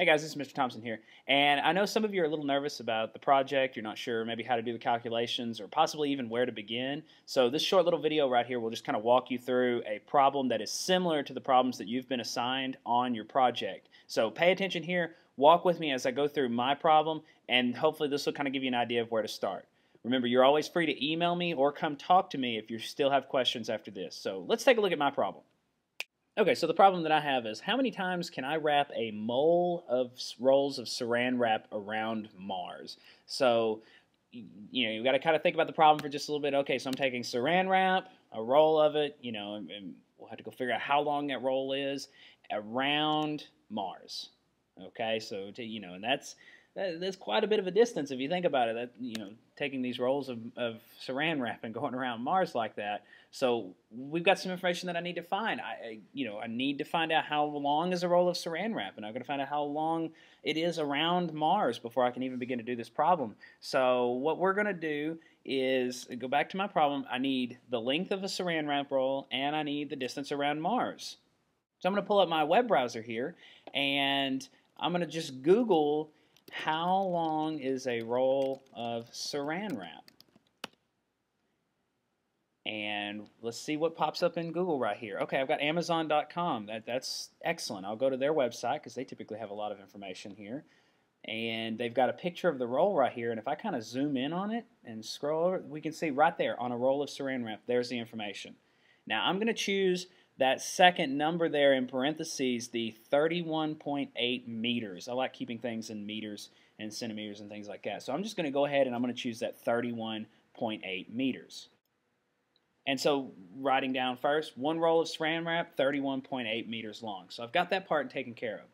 Hey guys, this is Mr. Thompson here, and I know some of you are a little nervous about the project. You're not sure maybe how to do the calculations or possibly even where to begin. So this short little video right here will just kind of walk you through a problem that is similar to the problems that you've been assigned on your project. So pay attention here, walk with me as I go through my problem, and hopefully this will kind of give you an idea of where to start. Remember, you're always free to email me or come talk to me if you still have questions after this. So let's take a look at my problem. Okay, so the problem that I have is how many times can I wrap a mole of rolls of saran wrap around Mars? So, you've got to kind of think about the problem for just a little bit. Okay, so I'm taking saran wrap, a roll of it, and we'll have to go figure out how long that roll is around Mars. Okay, so, and that's quite a bit of a distance if you think about it. That taking these rolls of saran wrap and going around Mars like that. So we've got some information that I need to find. I need to find out how long is a roll of saran wrap, and I've got to find out how long it is around Mars before I can even begin to do this problem. So what we're going to do is go back to my problem. I need the length of a saran wrap roll, and I need the distance around Mars. So I'm going to pull up my web browser here, and I'm going to just Google how long is a roll of saran wrap? And let's see what pops up in Google right here. Okay, I've got Amazon.com. That's excellent. I'll go to their website because they typically have a lot of information here. And they've got a picture of the roll right here. And if I kind of zoom in on it and scroll over, we can see right there on a roll of saran wrap, there's the information. Now I'm going to choose that second number there in parentheses, the 31.8 meters. I like keeping things in meters and centimeters and things like that. So I'm just going to go ahead and I'm going to choose that 31.8 meters. And so writing down first, one roll of saran wrap, 31.8 meters long. So I've got that part taken care of.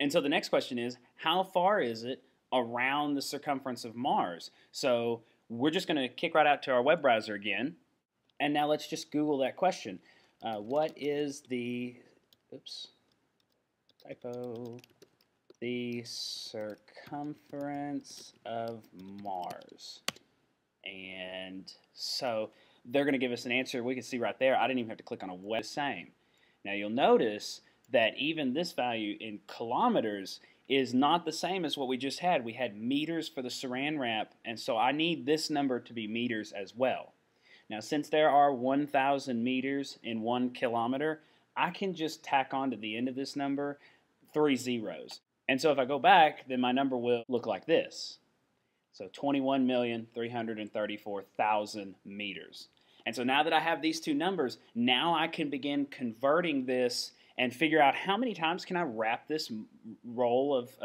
And so the next question is, how far is it around the circumference of Mars? So we're just going to kick right out to our web browser again. And now let's just Google that question. What is the, the circumference of Mars? And so they're going to give us an answer. We can see right there. I didn't even have to click on a web. Same. Now you'll notice that even this value in kilometers is not the same as what we just had. We had meters for the saran wrap, and so I need this number to be meters as well. Now, since there are 1,000 meters in 1 kilometer, I can just tack on to the end of this number 3 zeros. And so if I go back, then my number will look like this. So 21,334,000 meters. And so now that I have these two numbers, now I can begin converting this and figure out how many times can I wrap this roll of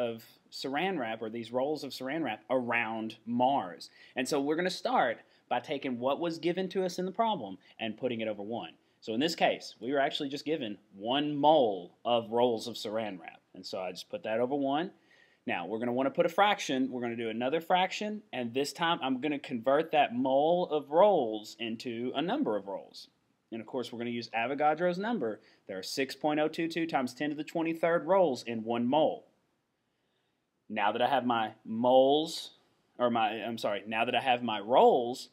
saran wrap, or these rolls of saran wrap, around Mars. And so we're going to start by taking what was given to us in the problem and putting it over 1. So in this case, we were actually just given 1 mole of rolls of saran wrap. And so I just put that over 1. Now, we're going to want to put a fraction. We're going to do another fraction, and this time I'm going to convert that mole of rolls into a number of rolls. And of course, we're going to use Avogadro's number. There are 6.022 times 10 to the 23rd rolls in 1 mole. Now that I have my moles, now that I have my rolls,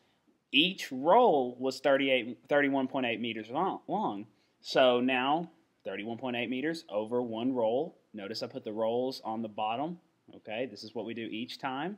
each roll was 31.8 meters long. So now 31.8 meters over 1 roll. Notice I put the rolls on the bottom. Okay, this is what we do each time.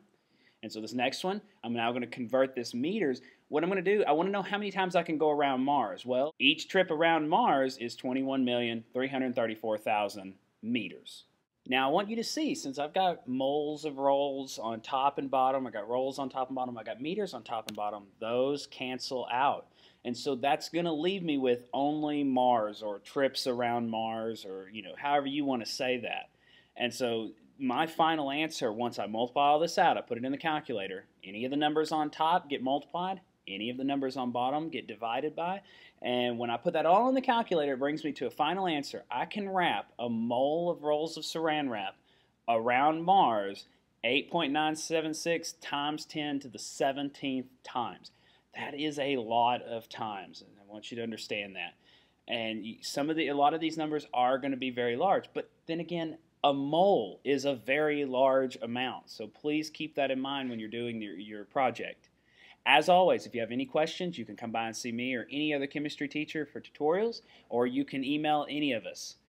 And so this next one, I'm now going to convert this meters. What I'm going to do, I want to know how many times I can go around Mars. Well, each trip around Mars is 21,334,000 meters. Now I want you to see, since I've got moles of rolls on top and bottom, I got rolls on top and bottom, I got meters on top and bottom, those cancel out. And so that's going to leave me with only Mars, or trips around Mars, or however you want to say that. And so my final answer, once I multiply all this out, I put it in the calculator, any of the numbers on top get multiplied, any of the numbers on bottom get divided by, and when I put that all in the calculator, it brings me to a final answer. I can wrap a mole of rolls of saran wrap around Mars 8.976 times 10 to the 17th times. That is a lot of times, and I want you to understand that. And a lot of these numbers are going to be very large, but then again, a mole is a very large amount. So please keep that in mind when you're doing your project. As always, if you have any questions, you can come by and see me or any other chemistry teacher for tutorials, or you can email any of us.